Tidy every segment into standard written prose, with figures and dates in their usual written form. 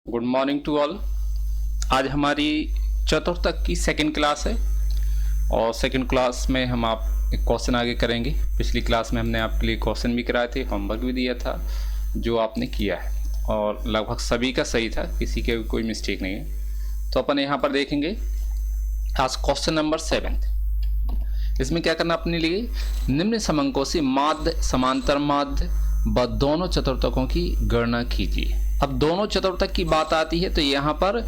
Good morning to all. आज हमारी चतुर्थ की सेकंड क्लास है और सेकंड क्लास में हम आप एक क्वेश्चन आगे करेंगे। पिछली क्लास में हमने आपके लिए क्वेश्चन भी कराए थे, होमवर्क भी दिया था जो आपने किया है और लगभग सभी का सही था, किसी के कोई मिस्टेक नहीं है। तो अपन यहाँ पर देखेंगे आज क्वेश्चन नंबर 7। इसमें क्या करना अपने लिए, निम्न समंकों से माध्य समांतर माध्य व दोनों चतुर्थकों की गणना कीजिए। अब दोनों चतुर्थक की बात आती है तो यहाँ पर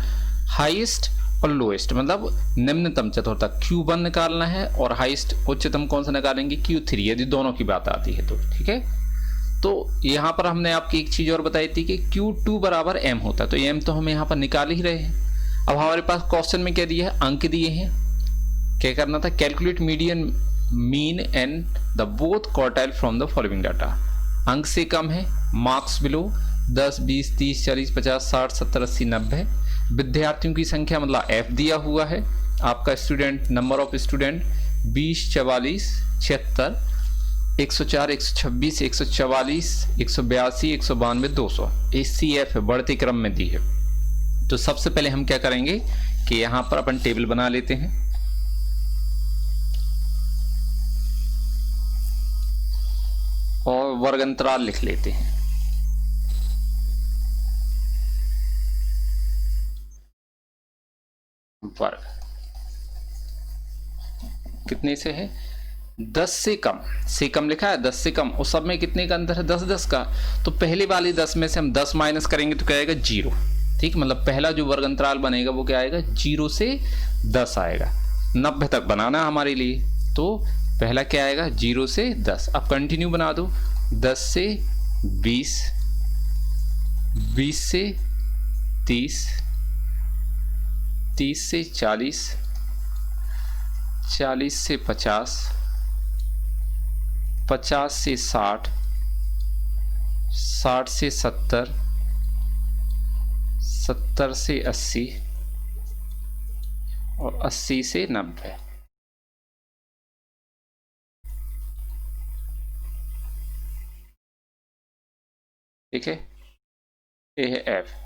हाईएस्ट और लोएस्ट मतलब निम्नतम चतुर्थक Q1 निकालना है और हाईएस्ट उच्चतम कौन सा निकालेंगे Q3, यदि दोनों की बात आती है तो ठीक है। तो यहाँ पर हमने आपकी एक चीज और बताई थी कि Q2 बराबर M होता है, तो M तो हम यहाँ पर निकाल ही रहे हैं। अब हमारे पास क्वेश्चन में क्या दिया है, अंक दिए हैं। क्या करना था, calculate median mean and the both quartile from the following data. अंक से कम है, मार्क्स बिलो 10, 20, 30, 40, 50, 60, 70, 80, 90। विद्यार्थियों की संख्या मतलब F दिया हुआ है। आपका student number of student 20, 44, 76, 104, 126, 144, 182, 192, 200। CF है, बढ़ते क्रम में दी है। तो सबसे पहले हम क्या करेंगे कि यहाँ पर अपन टेबल बना लेते हैं और वर्ग अंतराल लिख लेते हैं। वर्ग कितने से है, 10 से कम लिखा है, 10 से कम, और सब में कितने का अंतर है, 10 10 का। तो पहले वाली 10 में से हम 10 माइनस करेंगे तो क्या आएगा, 0। ठीक, मतलब पहला जो वर्ग अंतराल बनेगा वो क्या आएगा, 0 से 10 आएगा। 90 तक बनाना है हमारे लिए, तो पहला क्या आएगा, 0 से 10। अब कंटिन्यू बना दो, 10 से 20, 20 से 30, 30 से 40, 40 से 50, 50 से 60, 60 से 70, 70 से 80 और 80 से 90। ठीक है, ये है एफ।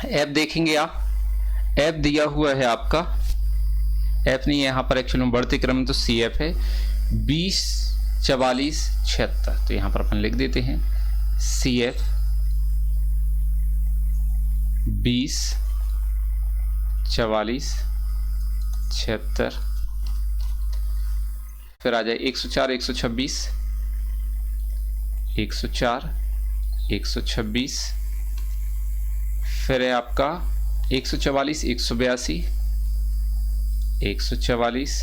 एफ देखेंगे आप, एफ दिया हुआ है आपका, एफ नहीं है यहाँ पर एक्चुअली में बढ़ते क्रम में, तो सी एफ है 20, 44, 76। तो यहाँ पर अपन लिख देते हैं सी एफ 20, 44, 76। फिर आ जाए 104, 126, 104, 126। फिर है आपका 144, 182, 144,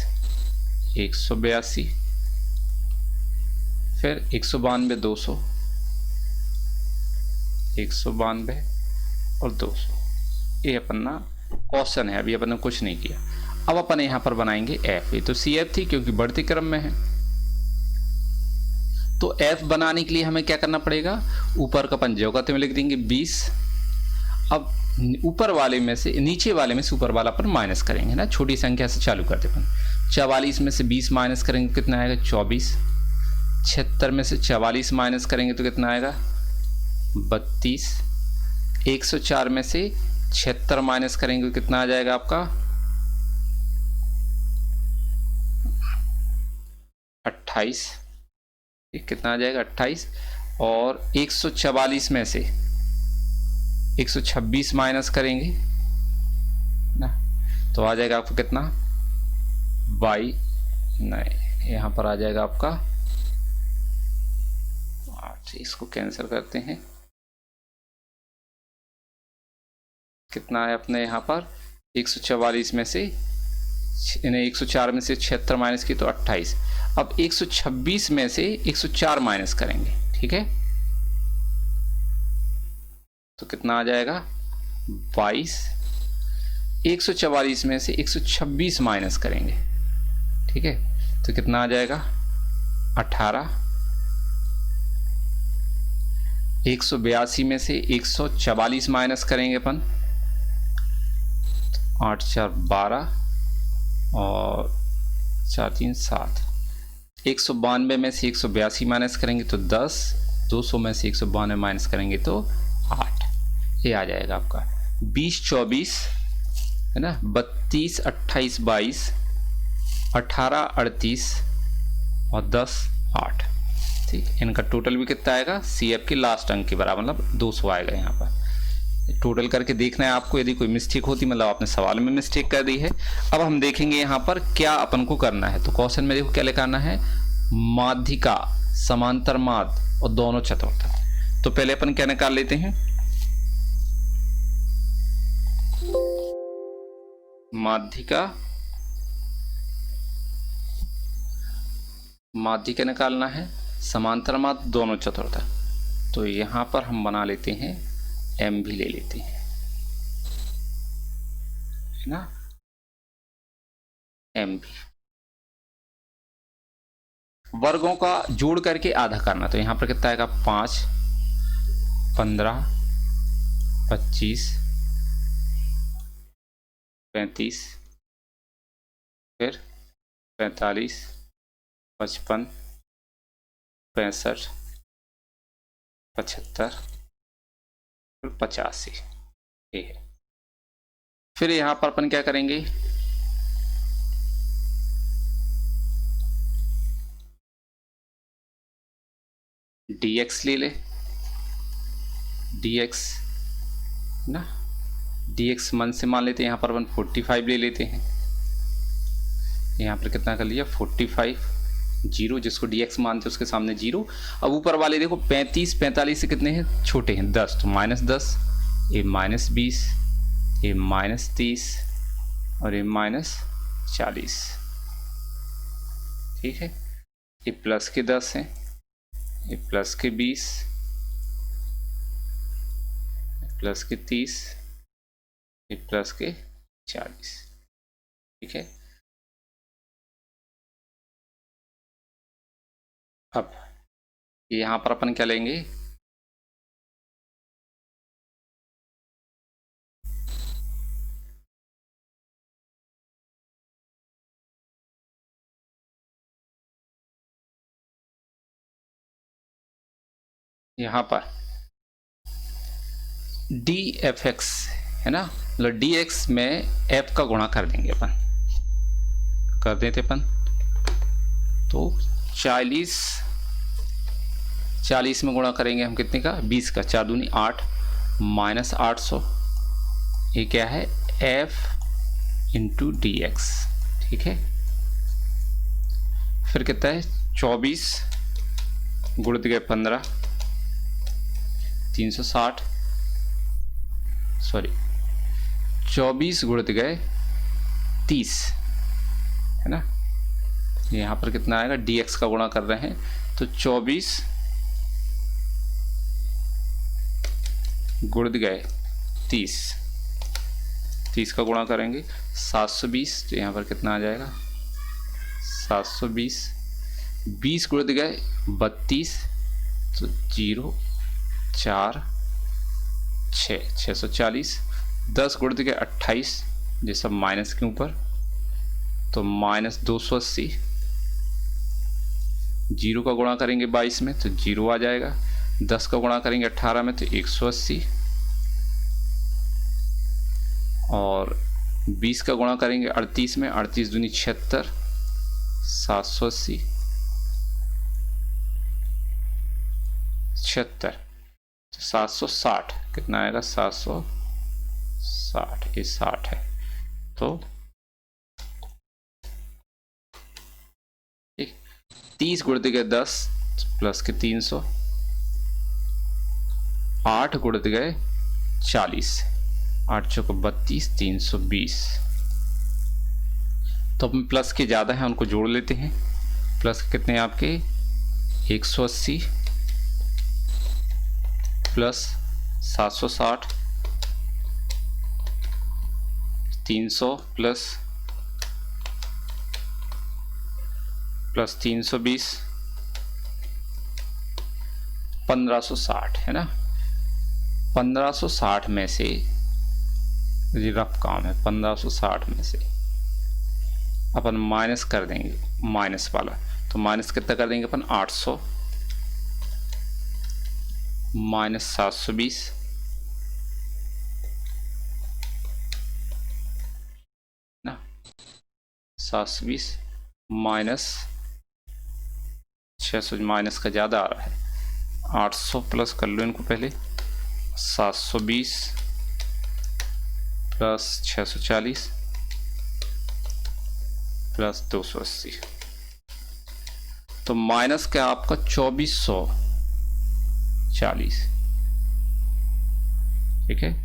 182। फिर 192, 200, 192 और 200। ये अपन ना क्वेश्चन है, अभी अपन ने कुछ नहीं किया। अब अपन यहाँ पर बनाएंगे एफ। ये तो सी एफ थी क्योंकि बढ़ते क्रम में है। तो एफ बनाने के लिए हमें क्या करना पड़ेगा, ऊपर का अपन ज्योगत में लिख देंगे 20। अब ऊपर वाले में से नीचे वाले में से ऊपर वाला पर माइनस करेंगे ना, छोटी संख्या से चालू करते अपन। 44 में से 20 माइनस करेंगे तो कितना आएगा, 24। 76 में से 44 माइनस करेंगे तो कितना आएगा, 32। 104 में से 76 माइनस करेंगे तो कितना आ जाएगा आपका, 28। कितना आ जाएगा, 28। और 144 में से 126 माइनस करेंगे ना, तो आ जाएगा आपको कितना, बाई नहीं, यहाँ पर आ जाएगा आपका 8। इसको कैंसिल करते हैं, कितना है अपने यहाँ पर 144 में से 104 में से 76 माइनस की तो 28। अब 126 में से 104 माइनस करेंगे, ठीक है, तो कितना आ जाएगा, 22। 144 में से 126 माइनस करेंगे, ठीक है, तो कितना आ जाएगा, 18। 182 में से 144 माइनस करेंगे अपन, 8 4 12 और 4 3 7। 192 में से 182 माइनस करेंगे तो 10। 200 में से 192 माइनस करेंगे तो 8, ये आ जाएगा आपका। 20 24 है ना, 32 28 22, 18 38 और 10 8। ठीक, इनका टोटल भी कितना आएगा, CF के लास्ट अंक के बराबर, मतलब 200 आएगा। यहाँ पर टोटल करके देखना है आपको, यदि कोई मिस्टेक होती मतलब आपने सवाल में मिस्टेक कर दी है। अब हम देखेंगे यहाँ पर क्या अपन को करना है। तो क्वेश्चन में देखो क्या लिखाना है, माध्यिका, समांतर माध्य और दोनों चतुर्थक। तो पहले अपन क्या निकाल लेते हैं, माध्यिका, माध्यिका निकालना है, समांतर माध्य दोनों चतुर्थक। तो यहां पर हम बना लेते हैं, M भी ले लेते हैं, है ना, M भी। वर्गों का जोड़ करके आधा करना। तो यहां पर कितना आएगा, 5 15 25 35 फिर 45 55 65 75 फिर 85, ये है। फिर यहां पर अपन क्या करेंगे, dx ले ले, dx ना, dx मन से मान लेते हैं, यहाँ पर अपन 45 ले लेते हैं। यहाँ पर कितना कर लिया, 45, 0, जिसको dx मानते हैं उसके सामने 0। अब ऊपर वाले देखो 35 45 से कितने हैं, छोटे हैं, 10, तो -10, ये -20, ये -30 और ये -40। ठीक है, ये प्लस के 10 हैं, ये प्लस के 20, प्लस के 30, ये प्लस के 40। ठीक है, अब यहां पर अपन क्या लेंगे, यहां पर dfx है ना, मतलब dx में f का गुणा कर देंगे अपन, कर देते अपन। तो 40 में गुणा करेंगे हम कितने का, 20 का, 4 दूनी 8 -800, ये क्या है, f इंटू dx। ठीक है, फिर कितना है, 24 गुणित गए 15, 360, सॉरी 24 गुणित गए 30, है ना, यहाँ पर कितना आएगा, dx का गुणा कर रहे हैं, तो 24 गुणित गए 30 का गुणा करेंगे 720, तो यहाँ पर कितना आ जाएगा, 720, 20 गुणित गए 32, तो 0 4 6 640, 10 गुणित गए 28, ये सब माइनस के ऊपर, तो -280, 0 का गुणा करेंगे 22 में तो 0 आ जाएगा, 10 का गुणा करेंगे 18 में तो 180, और 20 का गुणा करेंगे 38 में, 38 दूनी 76, 780 76, 760 कितना आएगा, 760, ये 60 है। तो 30 गुणित गए 10 प्लस के 300, 8 गुणित गए 40, 8 चौको 32, 320। तो अपने प्लस के ज़्यादा हैं उनको जोड़ लेते हैं। प्लस कितने हैं आपके, 180 प्लस 760, 300 प्लस 320, 1560 है ना। 1560 में से, ये रफ काम है, 1560 में से अपन माइनस कर देंगे, माइनस वाला, तो माइनस कितना कर देंगे अपन, 800, माइनस 720 ना, 720 माइनस 600, माइनस का ज़्यादा आ रहा है, 800 प्लस कर लो इनको पहले, 720 प्लस 640 प्लस 280, तो माइनस क्या आपका 2440। ठीक है,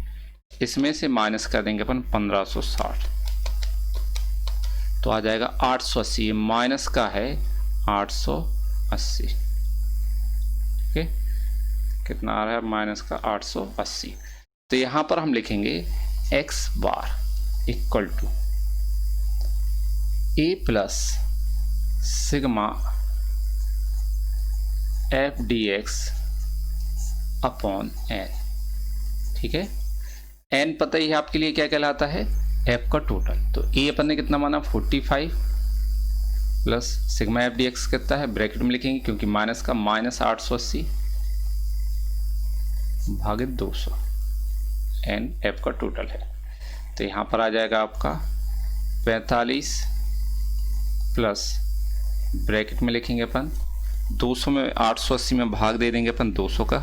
इसमें से माइनस कर देंगे अपन 1560, तो आ जाएगा 880, माइनस का है 880। ठीक है, कितना आ रहा है माइनस का 880। तो यहां पर हम लिखेंगे x बार equal to a plus sigma F D X upon N. ठीक है, एन पता ही है आपके लिए क्या कहलाता है, एफ का टोटल। तो ए अपन ने कितना माना 45 plus sigma F D x कितना है, ब्रैकेट में लिखेंगे क्योंकि माइनस का माइनस 880 भागित 200, एन एफ का टोटल है। तो यहाँ पर आ जाएगा आपका 45 प्लस ब्रैकेट में लिखेंगे अपन 200 में 880 में भाग दे देंगे अपन 200 का,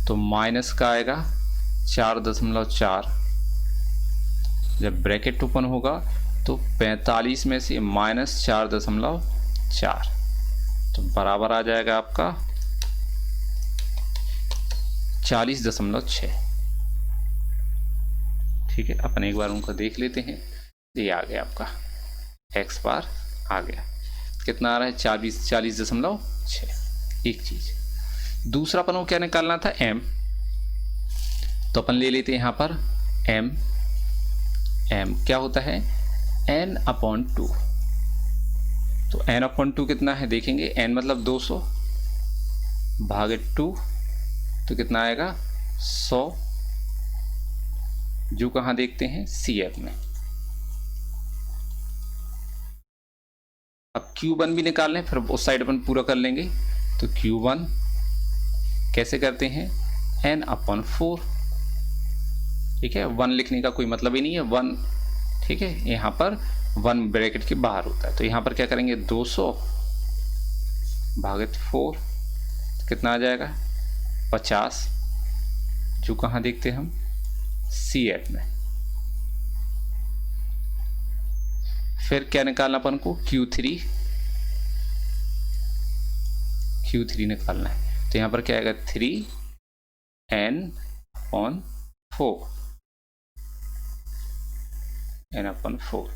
तो माइनस का आएगा 4.4। जब ब्रैकेट ओपन होगा तो 45 में से माइनस 4.4, तो बराबर आ जाएगा आपका 40.6। ठीक है, अपन एक बार उनको देख लेते हैं। ये आ गया आपका एक्स बार आ गया, कितना आ रहा है 40.6। एक चीज, दूसरा अपन को क्या निकालना था, m। तो अपन ले लेते हैं यहां पर m। m क्या होता है, n अपॉन 2। तो n अपॉन 2 कितना है देखेंगे, n मतलब 200 भागे 2, तो कितना आएगा 100, जो कहां देखते हैं CF में। अब Q1 भी निकाल लें, फिर उस साइड अपन पूरा कर लेंगे। तो Q1 कैसे करते हैं, n अपॉन 4। ठीक है, 1 लिखने का कोई मतलब ही नहीं है, 1। ठीक है, यहाँ पर 1 ब्रैकेट के बाहर होता है, तो यहाँ पर क्या करेंगे 200 भागित 4, कितना आ जाएगा 50, जो कहाँ देखते हैं हम CF में। फिर क्या निकालना अपन को, Q3 निकालना है। तो यहां पर क्या आएगा 3n upon 4, n upon 4।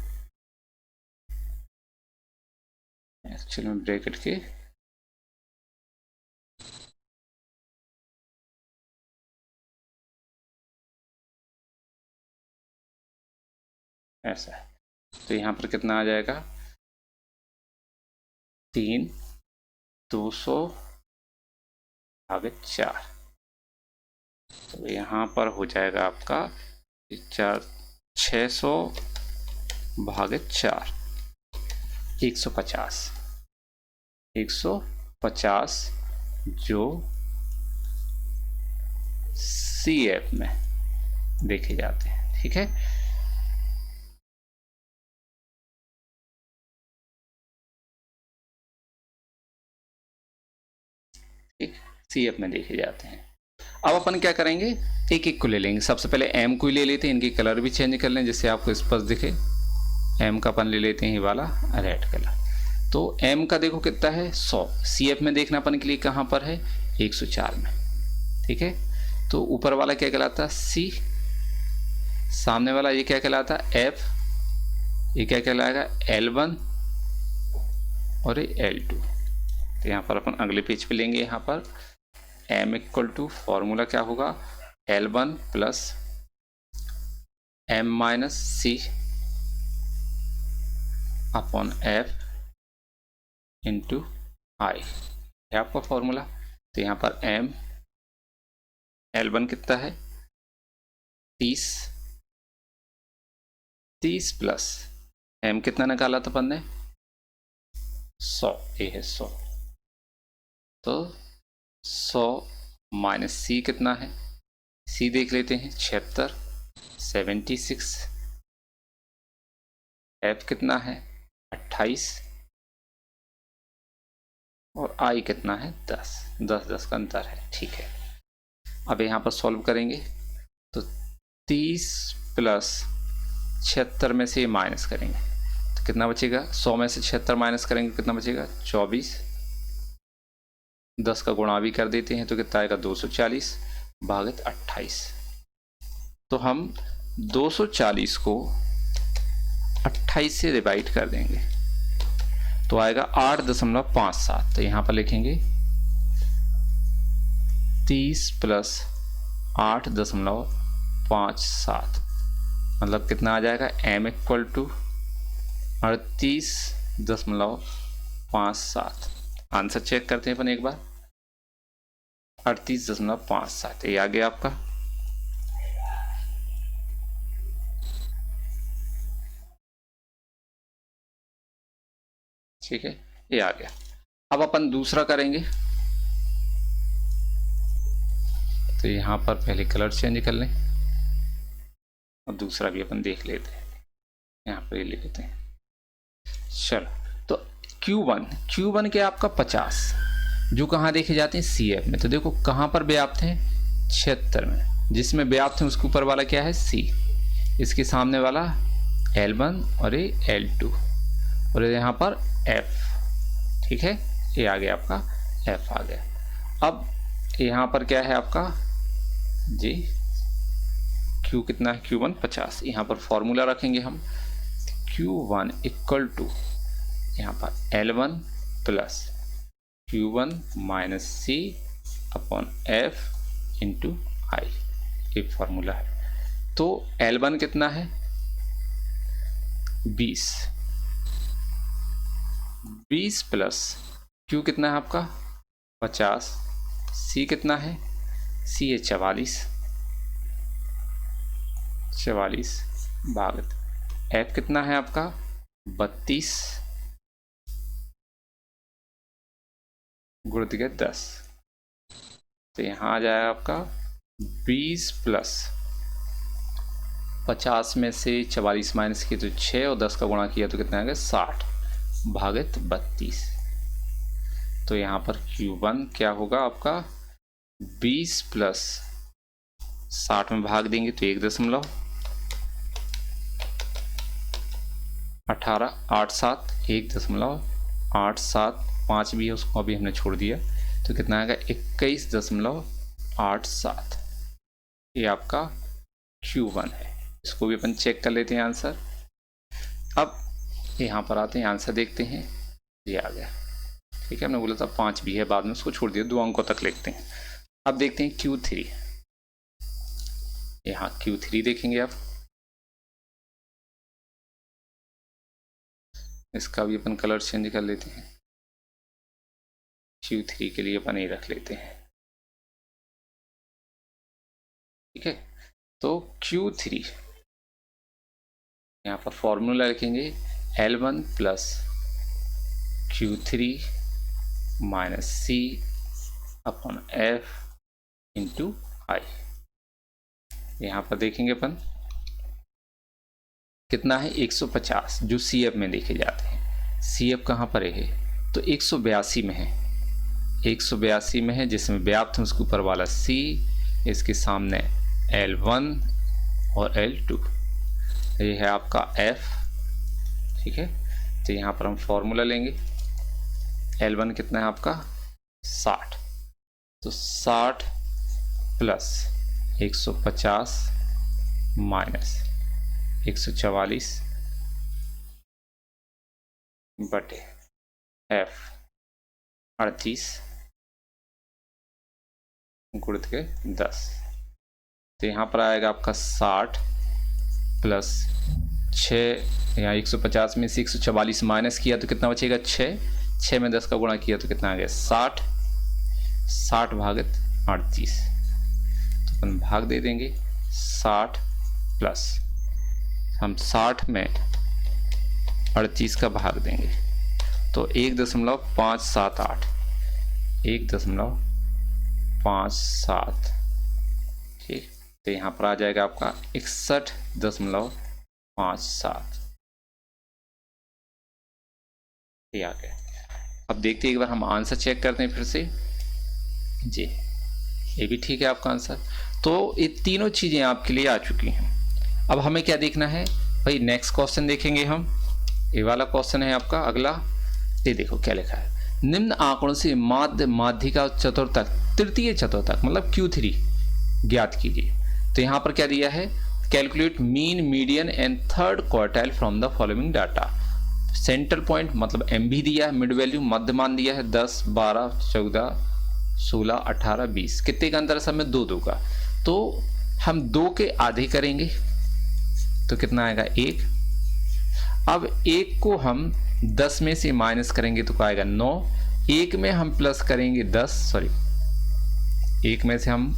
Actually में ब्रैकेट के ऐसा है, तो यहां पर कितना आ जाएगा 3 200 भागित 4, तो यहाँ पर हो जाएगा आपका 600 भागित 4, 150 जो CF में देखे जाते हैं। ठीक है, CF में देखे जाते हैं। अब अपन क्या करेंगे, एक एक को ले लेंगे। सबसे पहले M को ही ले लेते हैं, इनकी कलर भी चेंज कर लें जिससे आपको स्पष्ट दिखे। M का अपन ले लेते हैं ये वाला रेड कलर। तो M का देखो कितना है 100, CF में देखना अपन के लिए कहाँ पर है 104 में। ठीक है, तो ऊपर वाला क्या कहलाता है C, सामने वाला ये क्या कहलाता है F, ये क्या कहलाएगा L1 और ये L2। तो यहाँ पर अपन अगले पेज पे लेंगे। यहाँ पर m इक्वल टू फॉर्मूला क्या होगा, L1 plus m minus C upon f into आई है आपका फॉर्मूला। तो यहाँ पर m L1 कितना है 30 प्लस m कितना निकाला था अपन ने 100, ये है 100। तो 100 माइनस सी कितना है, सी देख लेते हैं 76, 76, एफ कितना है 28 और आई कितना है 10, 10 का अंतर है। ठीक है, अब यहाँ पर सॉल्व करेंगे तो 30 प्लस 76 में से ये माइनस करेंगे तो कितना बचेगा, 100 में से 76 माइनस करेंगे कितना बचेगा 24, 10 का गुणा भी कर देते हैं तो कितना आएगा 240 भागित 28। तो हम 240 को 28 से डिवाइड कर देंगे तो आएगा 8.57। तो यहाँ पर लिखेंगे 30 प्लस 8.57 मतलब कितना आ जाएगा m equal to 38.57। Answer check करते हैं अपन एक बार, 38.57 ये आ गया आपका। ठीक है, ये आ गया। अब अपन दूसरा करेंगे तो यहाँ पर पहले कलर चेंज कर लें और दूसरा भी अपन देख लेते हैं, यहाँ पर ये लिख लेते हैं। चलो, तो Q1 क्या आपका 50 जो कहाँ देखे जाते हैं CF में। तो देखो कहाँ पर व्याप्त हैं 76 में, जिसमें व्याप्त है उसके ऊपर वाला क्या है C, इसके सामने वाला L1 और ये L2 और यहाँ पर F। ठीक है, ये आ गया आपका F आ गया। अब यहाँ पर क्या है आपका जी Q कितना है, Q1 50। यहाँ पर फॉर्मूला रखेंगे हम Q1 इक्वल टू यहाँ पर L1 plus Q1 minus C upon F into I, एक फॉर्मूला है। तो L1 कितना है 20 प्लस Q कितना है आपका 50, C कितना है, C है 44 भागित F कितना है आपका 32 गुणित 10। तो यहाँ आ जाएगा आपका 20 प्लस 50 में से 44 माइनस किया तो 6 और 10 का गुणा किया तो कितना आ गया 60 भागित 32। तो यहाँ पर Q1 क्या होगा आपका 20 प्लस 60 में भाग देंगे तो 1.18 87 1.87 5 भी है उसको अभी हमने छोड़ दिया तो कितना आएगा 21.87। ये आपका Q1 है। इसको भी अपन चेक कर लेते हैं आंसर। अब यहाँ पर आते हैं, आंसर देखते हैं, ये आ गया। ठीक है, हमने बोला था 5 भी है, बाद में उसको छोड़ दिया, 2 अंकों तक लिखते हैं। अब देखते हैं Q3। यहाँ Q3 देखेंगे आप, इसका भी अपन कलर चेंज कर लेते हैं। Q3 के लिए अपन ये रख लेते हैं। ठीक है, तो Q3 यहाँ पर फॉर्मूला लिखेंगे L1 plus Q3 minus C upon F into I. यहाँ पर देखेंगे अपन कितना है 150 जो CF में देखे जाते हैं। CF कहाँ पर है तो 182 में है, 182 में है, जिसमें व्याप्त है उसके ऊपर वाला C, इसके सामने L1 और L2, ये है आपका F। ठीक है, तो यहाँ पर हम फॉर्मूला लेंगे। L1 कितना है आपका 60, तो 60 प्लस 150 माइनस 144 बटे F 38 गुणित के 10। तो यहाँ पर आएगा आपका 60 प्लस 6, यहाँ 150 में से 144 माइनस किया तो कितना बचेगा 6 में 10 का गुणा किया तो कितना आ गया 60 भागित 38। तो अपन भाग दे देंगे 60 प्लस हम 60 में 38 का भाग देंगे तो 1.578, 1.578 61.57। ठीक, तो यहाँ पर आ जाएगा आपका 61.57। ये आ गया। अब देखते हैं एक बार हम आंसर चेक करते हैं फिर से। जी, ये भी ठीक है आपका आंसर। तो ये तीनों चीज़ें आपके लिए आ चुकी हैं। अब हमें क्या देखना है भाई, नेक्स्ट क्वेश्चन देखेंगे हम। ये वाला क्वेश्चन है आपका अगला। ये देखो क्या लिखा है, निम्न आंकड़ों से माध्य, माध्यिका, चतुर्थक, तृतीय चतुर्थक मतलब Q3 ज्ञात कीजिए। तो यहाँ पर क्या दिया है, calculate mean, median and third quartile from the following data. Central point मतलब MB दिया है, मिड वैल्यू मध्यमान दिया है 10, 12, 14, 16, 18, 20। कितने का अंतर है सब में, 2 का। तो हम 2 के आधे करेंगे तो कितना आएगा, 1। अब 1 को हम 10 में से माइनस करेंगे तो क्या आएगा, 9। 1 में हम प्लस करेंगे 10, सॉरी 1 में से हम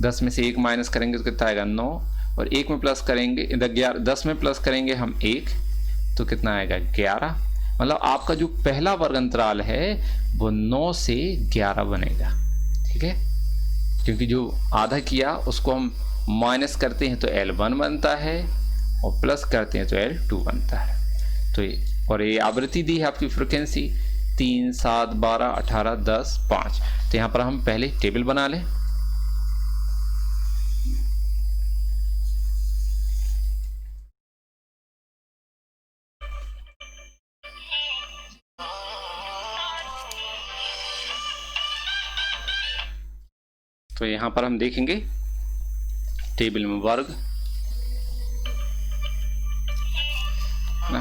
10 में से 1 माइनस करेंगे तो कितना आएगा, 9। और 1 में प्लस करेंगे 10 में प्लस करेंगे हम 1 तो कितना आएगा, 11। मतलब आपका जो पहला वर्ग अंतराल है वो 9 से 11 बनेगा। ठीक है, क्योंकि जो आधा किया उसको हम माइनस करते हैं तो L1 बनता है और प्लस करते हैं तो L2 बनता है। तो ये, और ये आवृत्ति दी है आपकी फ्रीक्वेंसी 3, 7, 12, 18, 10, 5। तो यहाँ पर हम पहले टेबल बना लें। तो यहाँ पर हम देखेंगे टेबल में वर्ग ना,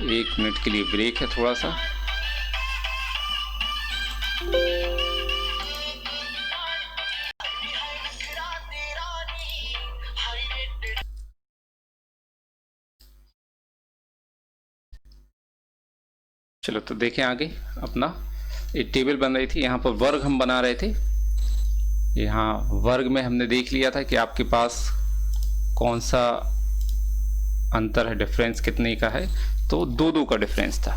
1 मिनट के लिए ब्रेक है थोड़ा सा। चलो तो देखें आगे अपना एक टेबल बन रही थी, यहाँ पर वर्ग हम बना रहे थे। यहाँ वर्ग में हमने देख लिया था कि आपके पास कौन सा अंतर है, डिफरेंस कितने का है। तो 2 का डिफरेंस था।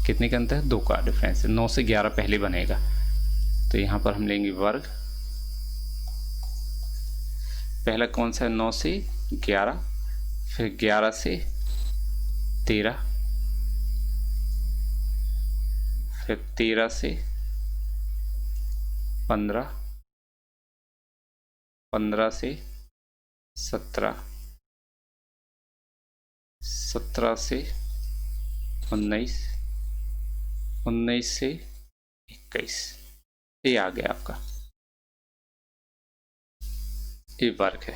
कितने का अंतर है, 2 का डिफरेंस है। 9 से 11 पहले बनेगा। तो यहाँ पर हम लेंगे वर्ग। पहला कौन सा है, 9 से 11, फिर 11 से 13, फिर 13 से 15, 15 से 17, 17 से 19, 19 से 21। ये आ गया आपका, ये वर्ग है।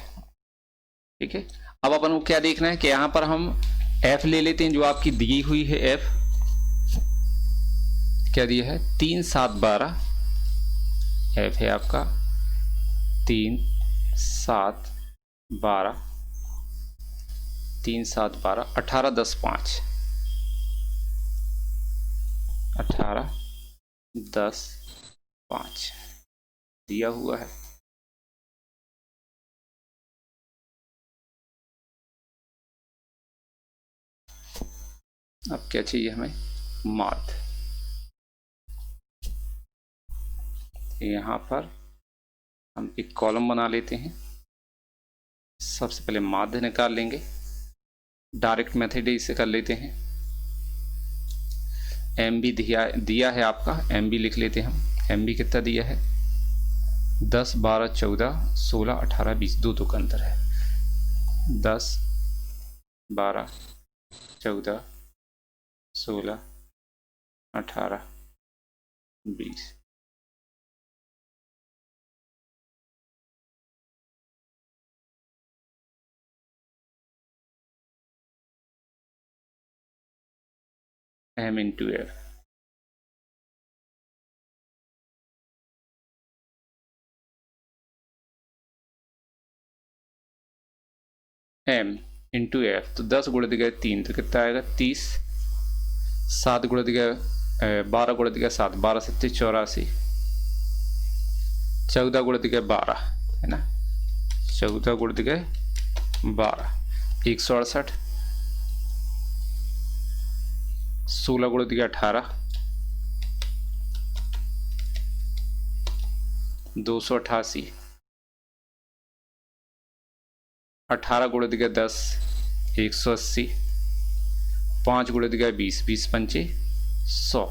ठीक है, अब अपन को क्या देखना है कि यहां पर हम f ले लेते हैं जो आपकी दी हुई है। f क्या दिया है, 3, 7, 12। f है आपका 3, 7, 12, 3, 7, 12, 18, 10, 5, 18, 10, 5 दिया हुआ है। अब क्या चाहिए हमें, माध्य। यहाँ पर हम एक कॉलम बना लेते हैं। सबसे पहले माध्य निकाल लेंगे, डायरेक्ट मेथड इसे कर लेते हैं। MB दिया है आपका, MB लिख लेते हैं हम। MB कितना दिया है, 10, 12, 14, 16, 18, 20। 2 का अंतर है। 10, 12, 14, 16, 18, 20। M into F। M into F, तो 10 गुणा दिया 3 तो कितना आएगा, 30। 7 गुणा दिया 12 गुणा दिया 7, 12 7 84। 14 गुणा दिया 12 है ना, 14 गुणा दिया 12 168। 16 गुणा दिया 18, 288, 18 गुणे दिया 10, 180, 5 गुणे दिया 20, 20 पंचे 100।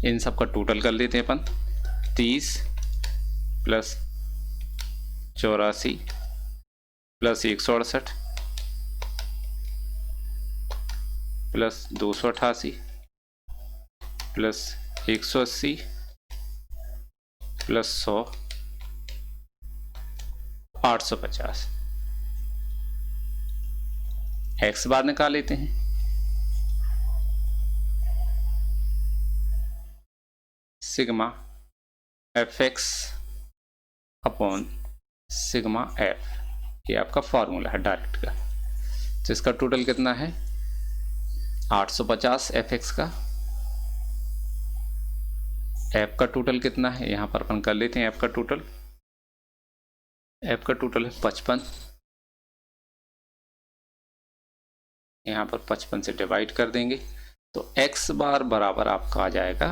इन सब का टोटल कर लेते हैं अपन। 30 plus 84 plus 168 plus 288 plus 180 plus 100, 850। X bar निकाल लेते हैं। Sigma F X upon sigma F, ये आपका फॉर्मूला है डायरेक्ट का। तो इसका टोटल कितना है 850 एफ एक्स का। एफ का टोटल कितना है यहां पर अपन कर लेते हैं। एफ का टोटल है 55। यहां पर 55 से डिवाइड कर देंगे तो एक्स बार बराबर आपका आ जाएगा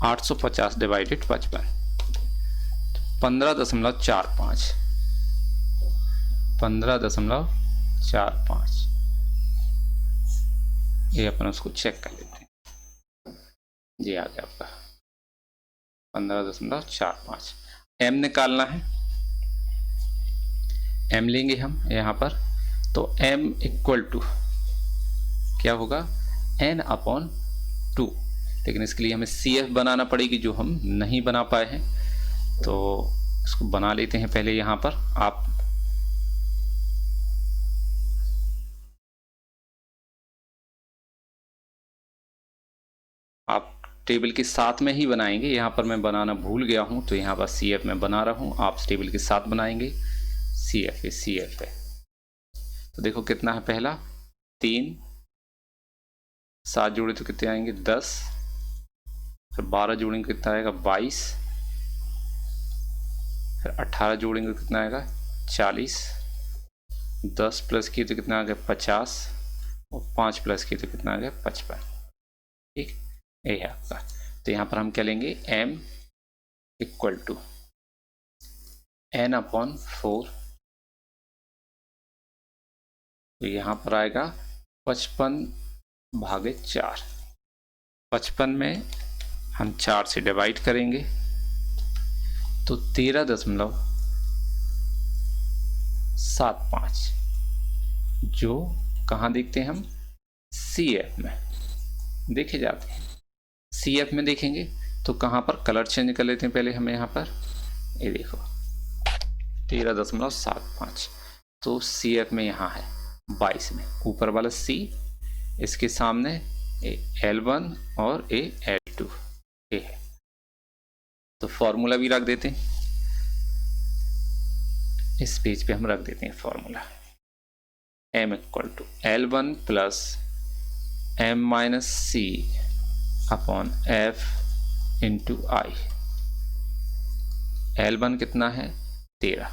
850 डिवाइडेड 55, 15.45, 15.45। ये अपन उसको चेक कर लेते हैं। जी आ गया आपका 15.45। एम निकालना है। एम लेंगे हम यहाँ पर, तो एम इक्वल टू क्या होगा n अपॉन 2। लेकिन इसके लिए हमें सी एफ बनाना पड़ेगी जो हम नहीं बना पाए हैं, तो इसको बना लेते हैं पहले। यहाँ पर आप टेबल के साथ में ही बनाएंगे। यहाँ पर मैं बनाना भूल गया हूँ तो यहाँ पर सी एफ में बना रहा हूँ, आप टेबल के साथ बनाएंगे। सी एफ है तो देखो कितना है। पहला 3, 7 जोड़े तो कितने आएंगे 10, फिर 12 जोड़ेंगे कितना आएगा 22, फिर 18 जोड़ेंगे कितना आएगा 40, 10 प्लस किए तो कितना आ गया 50, और 5 प्लस किए तो कितना आ गया 55। ठीक, ये है आपका। तो यहाँ पर हम क्या लेंगे m equal to n upon 4। तो यहाँ पर आएगा 55/4। 55 में हम 4 से डिवाइड करेंगे तो 13.75, जो कहाँ देखते हैं हम सी एफ में देखे जाते हैं। सी एफ में देखेंगे तो कहाँ पर कलर चेंज कर लेते हैं पहले हम। यहाँ पर ये देखो 13.75, तो सी एफ में यहाँ है 22 में, ऊपर वाला सी, इसके सामने L1 और L2 ये है। तो फॉर्मूला भी रख देते हैं, इस पेज पे हम रख देते हैं formula. m equal to L1 plus m minus C upon f into I. L1 कितना है 13,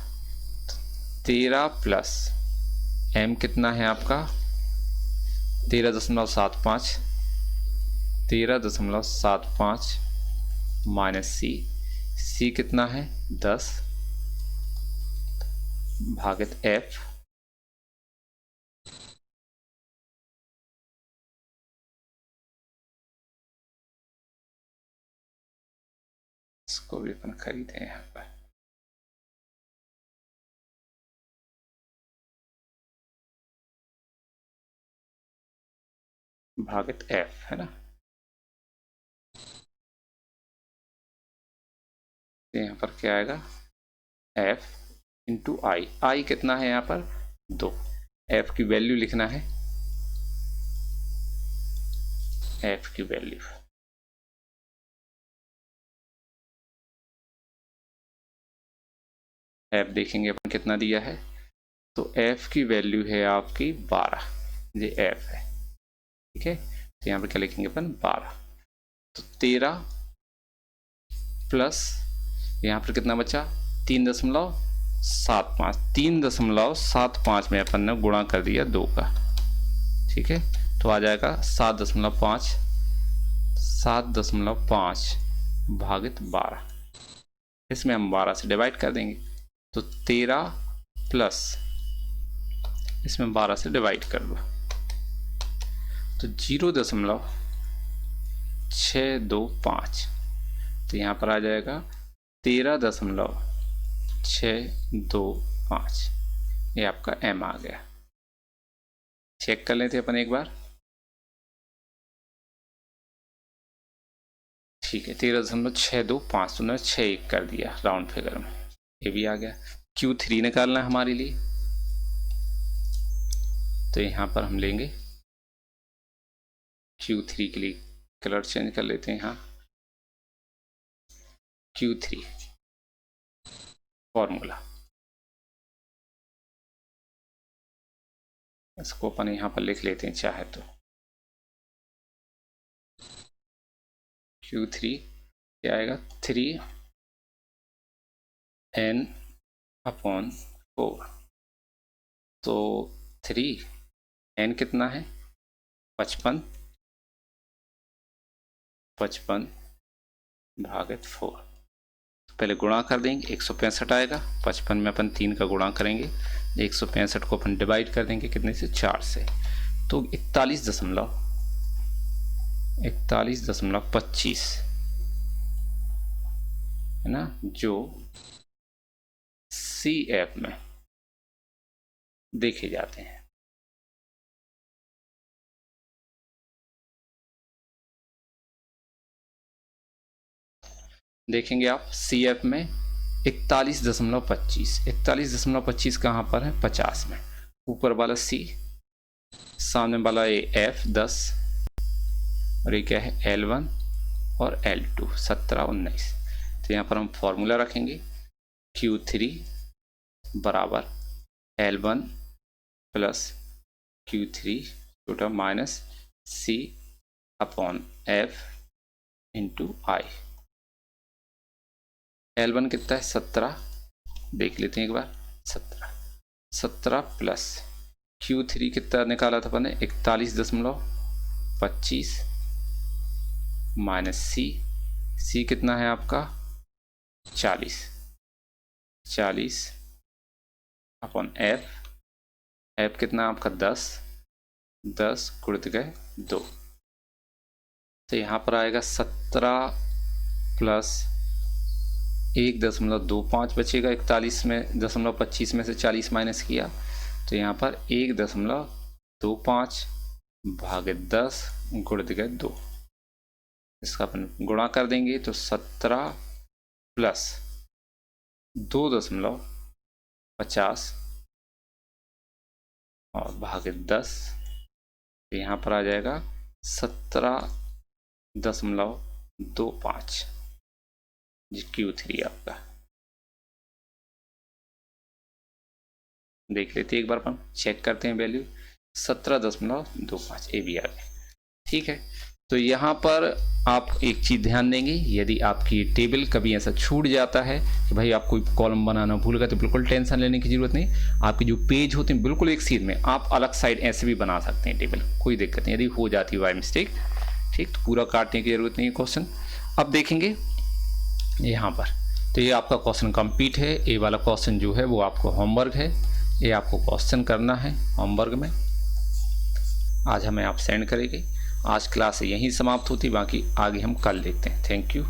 13 प्लस m कितना है आपका 13.75, 13.75 माइनस सी कितना है 10 भागित f। इसको भी अपन खरीदे हैं यहाँ पर। भागित f है ना। यहाँ पर क्या आएगा f इंटू आई। आई कितना है यहाँ पर 2। f की वैल्यू लिखना है, f की वैल्यू f देखेंगे अपन कितना दिया है, तो f की वैल्यू है आपकी 12। ये f है, ठीक है। तो यहाँ पर क्या लिखेंगे अपन 12। तो 13 प्लस यहाँ पर कितना बचा 3.75, 3.75 में अपन ने गुणा कर दिया 2 का, ठीक है। तो आ जाएगा 7.5 भागित 12। इसमें हम 12 से डिवाइड कर देंगे, तो 13 प्लस इसमें 12 से डिवाइड कर दो, तो 0.625, तो यहाँ पर आ जाएगा 13.625, ये आपका m आ गया। चेक कर लेते हैं अपन एक बार। ठीक है, 13.625, तुमने 6 कर दिया राउंड फिगर में, ये भी आ गया। Q3 निकालना है हमारे लिए, तो यहाँ पर हम लेंगे Q3 के लिए कलर चेंज कर लेते हैं। यहाँ Q3 फॉर्मूला, इसको अपन यहाँ पर लिख लेते हैं चाहे तो। Q3 क्या आएगा, 3n/4, तो 3n कितना है, 55 भागित 4, पहले गुणा कर देंगे, 165 आएगा। 55 में अपन 3 का गुणा करेंगे, 165 को अपन डिवाइड कर देंगे कितने से, 4 से, तो 41.25 है ना, जो CF में देखे जाते हैं। देखेंगे आप CF में 41.25 कहाँ पर है, 50 में, ऊपर वाला C, सामने वाला ये F 10, और ये क्या है L1 और L2 17 19। तो यहाँ पर हम फॉर्मूला रखेंगे, Q3 बराबर L1 plus Q3 total minus C/F into I। L1 कितना है, 17, देख लेते हैं एक बार, 17 प्लस Q3 कितना निकाला था अपन ने, 41.25 माइनस C कितना है आपका, 40 अपॉन F कितना आपका 10 गुणित गए 2, तो यहाँ पर आएगा 17 प्लस 1.25 बचेगा, 41 में 0.25 में से 40 माइनस किया, तो यहाँ पर 1.25 भागित 10 गुणित गए 2, इसका अपन गुणा कर देंगे, तो 17 प्लस 2.50 और भागित 10, तो यहाँ पर आ जाएगा 17.25 जी Q3 आपका। देख लेते हैं एक बार, अपन चेक करते हैं वैल्यू, 17.25, ये भी आ गया। ठीक है, तो यहाँ पर आप एक चीज़ ध्यान देंगे, यदि आपकी टेबल कभी ऐसा छूट जाता है कि भाई आप कोई कॉलम बनाना भूल गए, तो बिल्कुल टेंशन लेने की ज़रूरत नहीं। आपके जो पेज होते हैं बिल्कुल एक सीट में, आप अलग साइड ऐसे भी बना सकते हैं टेबल, कोई दिक्कत नहीं, यदि हो जाती है बाय मिस्टेक। ठीक, तो पूरा काटने की ज़रूरत नहीं है क्वेश्चन। अब देखेंगे यहाँ पर, तो ये आपका क्वेश्चन कंप्लीट है। ये वाला क्वेश्चन जो है वो आपको होमवर्क है, ये आपको क्वेश्चन करना है होमवर्क में, आज हमें आप सेंड करेंगे। आज क्लास यहीं समाप्त होती, बाकी आगे हम कल देखते हैं। Thank you.